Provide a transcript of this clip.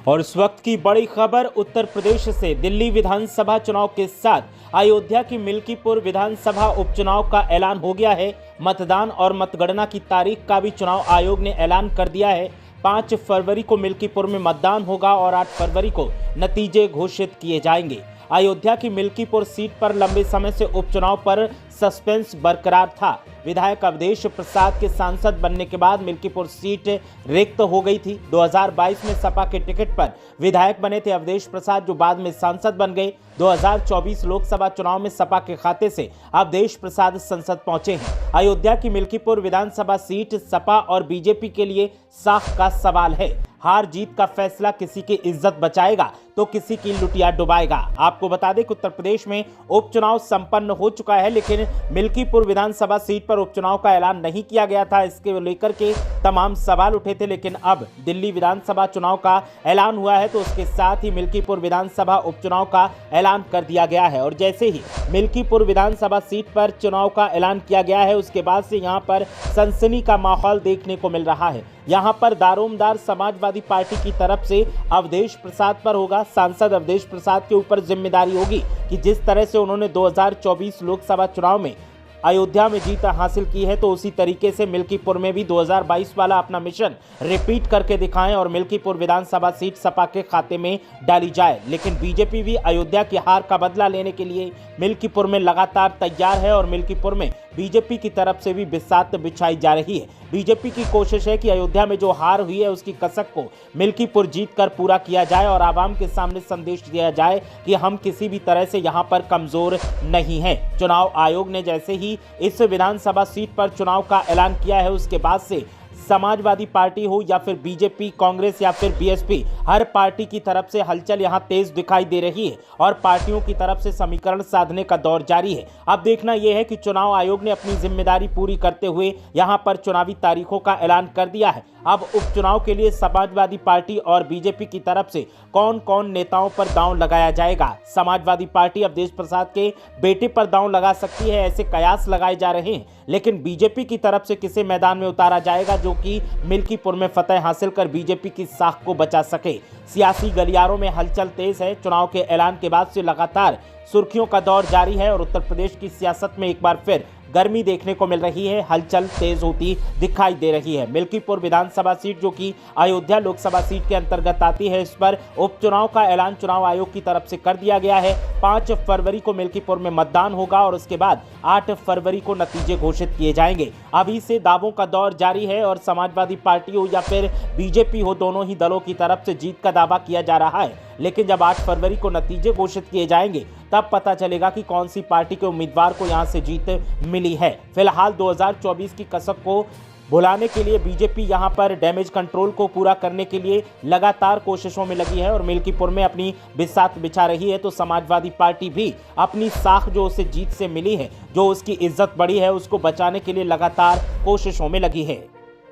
और इस वक्त की बड़ी खबर उत्तर प्रदेश से। दिल्ली विधानसभा चुनाव के साथ अयोध्या की मिल्कीपुर विधानसभा उपचुनाव का ऐलान हो गया है। मतदान और मतगणना की तारीख का भी चुनाव आयोग ने ऐलान कर दिया है। 5 फरवरी को मिल्कीपुर में मतदान होगा और 8 फरवरी को नतीजे घोषित किए जाएंगे। अयोध्या की मिल्कीपुर सीट पर लंबे समय से उपचुनाव पर सस्पेंस बरकरार था। विधायक अवधेश प्रसाद के सांसद बनने के बाद मिल्कीपुर सीट रिक्त हो गई थी। 2022 में सपा के टिकट पर विधायक बने थे अवधेश प्रसाद, जो बाद में सांसद बन गए। 2024 लोकसभा चुनाव में सपा के खाते से अवधेश प्रसाद संसद पहुंचे हैं। अयोध्या की मिल्कीपुर विधानसभा सीट सपा और बीजेपी के लिए साख का सवाल है। हार जीत का फैसला किसी की इज्जत बचाएगा तो किसी की लुटिया डुबाएगा। आपको बता दें कि उत्तर प्रदेश में उपचुनाव संपन्न हो चुका है, लेकिन मिल्कीपुर विधानसभा सीट पर उपचुनाव का ऐलान नहीं किया गया था। इसके लेकर के तमाम सवाल उठे थे, लेकिन अब दिल्ली विधानसभा चुनाव का ऐलान हुआ है तो उसके साथ ही मिल्कीपुर विधानसभा उपचुनाव का ऐलान कर दिया गया है। और जैसे ही मिल्कीपुर विधानसभा सीट पर चुनाव का ऐलान किया गया है, उसके बाद से यहां पर सनसनी का माहौल देखने को मिल रहा है। यहां पर दारोमदार समाजवादी पार्टी की तरफ से अवधेश प्रसाद पर होगा। सांसद अवधेश प्रसाद के ऊपर जिम्मेदारी होगी कि जिस तरह से उन्होंने 2024 लोकसभा चुनाव में अयोध्या में जीत हासिल की है, तो उसी तरीके से मिल्कीपुर में भी 2022 वाला अपना मिशन रिपीट करके दिखाएं और मिल्कीपुर विधानसभा सीट सपा के खाते में डाली जाए। लेकिन बीजेपी भी अयोध्या की हार का बदला लेने के लिए मिल्कीपुर में लगातार तैयार है और मिल्कीपुर में बीजेपी की तरफ से भी बिसात बिछाई जा रही है। बीजेपी की कोशिश है कि अयोध्या में जो हार हुई है उसकी कसक को मिल्कीपुर जीतकर पूरा किया जाए और आवाम के सामने संदेश दिया जाए कि हम किसी भी तरह से यहां पर कमजोर नहीं हैं। चुनाव आयोग ने जैसे ही इस विधानसभा सीट पर चुनाव का ऐलान किया है, उसके बाद से समाजवादी पार्टी हो या फिर बीजेपी, कांग्रेस या फिर बीएसपी, हर पार्टी की तरफ से हलचल यहां तेज दिखाई दे रही है और पार्टियों की तरफ से समीकरण साधने का दौर जारी है। अब देखना यह है कि चुनाव आयोग ने अपनी जिम्मेदारी पूरी करते हुए यहां पर चुनावी तारीखों का ऐलान कर दिया है। अब उपचुनाव के लिए समाजवादी पार्टी और बीजेपी की तरफ से कौन कौन नेताओं पर दांव लगाया जाएगा। समाजवादी पार्टी अवधेश प्रसाद के बेटे पर दांव लगा सकती है, ऐसे कयास लगाए जा रहे हैं। लेकिन बीजेपी की तरफ से किसे मैदान में उतारा जाएगा जो कि मिल्कीपुर में फतह हासिल कर बीजेपी की साख को बचा सके। सियासी गलियारों में हलचल तेज है। चुनाव के ऐलान के बाद से लगातार सुर्खियों का दौर जारी है और उत्तर प्रदेश की सियासत में एक बार फिर गर्मी देखने को मिल रही है। हलचल तेज होती दिखाई दे रही है। मिल्कीपुर विधानसभा सीट जो कि अयोध्या लोकसभा सीट के अंतर्गत आती है, इस पर उपचुनाव का ऐलान चुनाव आयोग की तरफ से कर दिया गया है। 5 फरवरी को मिल्कीपुर में मतदान होगा और उसके बाद 8 फरवरी को नतीजे घोषित किए जाएंगे। अभी से दावों का दौर जारी है और समाजवादी पार्टी हो या फिर बीजेपी हो, दोनों ही दलों की तरफ से जीत का दावा किया जा रहा है। लेकिन जब 8 फरवरी को नतीजे घोषित किए जाएंगे तब पता चलेगा कि कौन सी पार्टी के उम्मीदवार को यहां से जीत मिली है। फिलहाल 2024 की कसक को भुलाने के लिए बीजेपी यहां पर डैमेज कंट्रोल को पूरा करने के लिए लगातार कोशिशों में लगी है और मिल्कीपुर में अपनी बिसात बिछा रही है। तो समाजवादी पार्टी भी अपनी साख जो उसे जीत से मिली है, जो उसकी इज्जत बढ़ी है, उसको बचाने के लिए लगातार कोशिशों में लगी है।